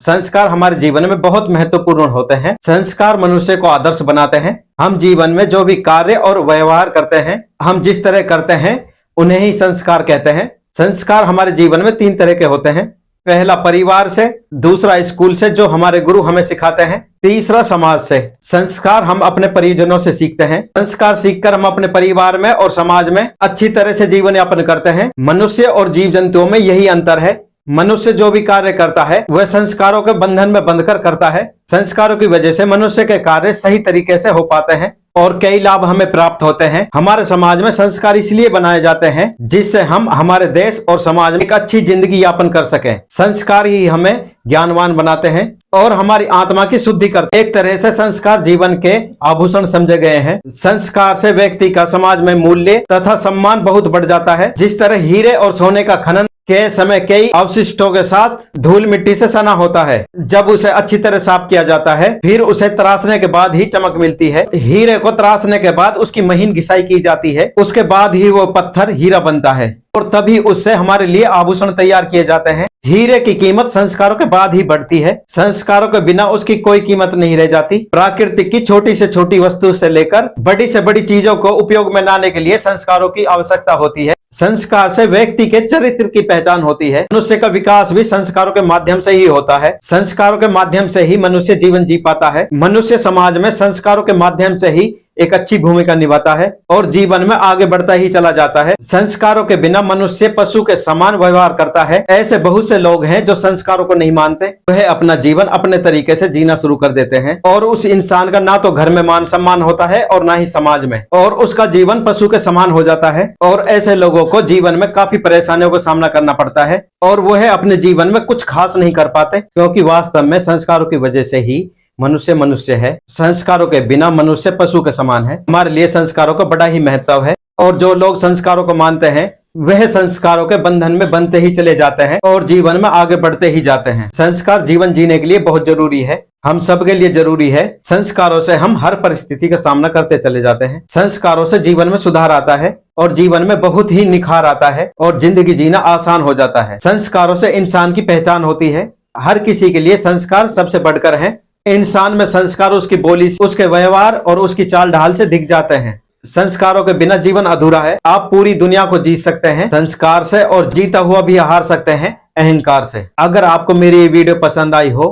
संस्कार हमारे जीवन में बहुत महत्वपूर्ण होते हैं। संस्कार मनुष्य को आदर्श बनाते हैं। हम जीवन में जो भी कार्य और व्यवहार करते हैं, हम जिस तरह करते हैं उन्हें ही संस्कार कहते हैं। संस्कार हमारे जीवन में 3 तरह के होते हैं। पहला परिवार से, दूसरा स्कूल से जो हमारे गुरु हमें सिखाते हैं, तीसरा समाज से। संस्कार हम अपने परिजनों से सीखते हैं। संस्कार सीखकर हम अपने परिवार में और समाज में अच्छी तरह से जीवन यापन करते हैं। मनुष्य और जीव जंतुओं में यही अंतर है। मनुष्य जो भी कार्य करता है वह संस्कारों के बंधन में बंधकर करता है। संस्कारों की वजह से मनुष्य के कार्य सही तरीके से हो पाते हैं और कई लाभ हमें प्राप्त होते हैं। हमारे समाज में संस्कार इसलिए बनाए जाते हैं जिससे हम हमारे देश और समाज में एक अच्छी जिंदगी यापन कर सकें। संस्कार ही हमें ज्ञानवान बनाते हैं और हमारी आत्मा की शुद्धि करते हैं। एक तरह से संस्कार जीवन के आभूषण समझे गए हैं। संस्कार से व्यक्ति का समाज में मूल्य तथा सम्मान बहुत बढ़ जाता है। जिस तरह हीरे और सोने का खनन के समय कई अवशिष्टों के साथ धूल मिट्टी से सना होता है, जब उसे अच्छी तरह साफ किया जाता है फिर उसे तराशने के बाद ही चमक मिलती है। हीरे को तराशने के बाद उसकी महीन घिसाई की जाती है, उसके बाद ही वो पत्थर हीरा बनता है और तभी उससे हमारे लिए आभूषण तैयार किए जाते हैं। हीरे की कीमत संस्कारों के बाद ही बढ़ती है। संस्कारों के बिना उसकी कोई कीमत नहीं रह जाती। प्रकृति की छोटी से छोटी वस्तु से लेकर बड़ी से बड़ी चीजों को उपयोग में लाने के लिए संस्कारों की आवश्यकता होती है। संस्कार से व्यक्ति के चरित्र की पहचान होती है। मनुष्य का विकास भी संस्कारों के माध्यम से ही होता है। संस्कारों के माध्यम से ही मनुष्य जीवन जी पाता है। मनुष्य समाज में संस्कारों के माध्यम से ही एक अच्छी भूमिका निभाता है और जीवन में आगे बढ़ता ही चला जाता है। संस्कारों के बिना मनुष्य पशु के समान व्यवहार करता है। ऐसे बहुत से लोग हैं जो संस्कारों को नहीं मानते। वह अपना जीवन अपने तरीके से जीना शुरू कर देते हैं और उस इंसान का ना तो घर में मान सम्मान होता है और ना ही समाज में, और उसका जीवन पशु के समान हो जाता है। और ऐसे लोगों को जीवन में काफी परेशानियों का सामना करना पड़ता है और वह अपने जीवन में कुछ खास नहीं कर पाते, क्योंकि वास्तव में संस्कारों की वजह से ही मनुष्य मनुष्य है। संस्कारों के बिना मनुष्य पशु के समान है। हमारे लिए संस्कारों का बड़ा ही महत्व है और जो लोग संस्कारों को मानते हैं वह संस्कारों के बंधन में बंधते ही चले जाते हैं और जीवन में आगे बढ़ते ही जाते हैं। संस्कार जीवन जीने के लिए बहुत जरूरी है, हम सबके लिए जरूरी है। संस्कारों से हम हर परिस्थिति का सामना करते चले जाते हैं। संस्कारों से जीवन में सुधार आता है और जीवन में बहुत ही निखार आता है और जिंदगी जीना आसान हो जाता है। संस्कारों से इंसान की पहचान होती है। हर किसी के लिए संस्कार सबसे बढ़कर है। इंसान में संस्कार उसकी बोली, उसके व्यवहार और उसकी चाल ढाल से दिख जाते हैं। संस्कारों के बिना जीवन अधूरा है। आप पूरी दुनिया को जीत सकते हैं संस्कार से और जीता हुआ भी हार सकते हैं अहंकार से। अगर आपको मेरी ये वीडियो पसंद आई हो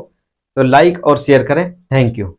तो लाइक और शेयर करें। Thank you.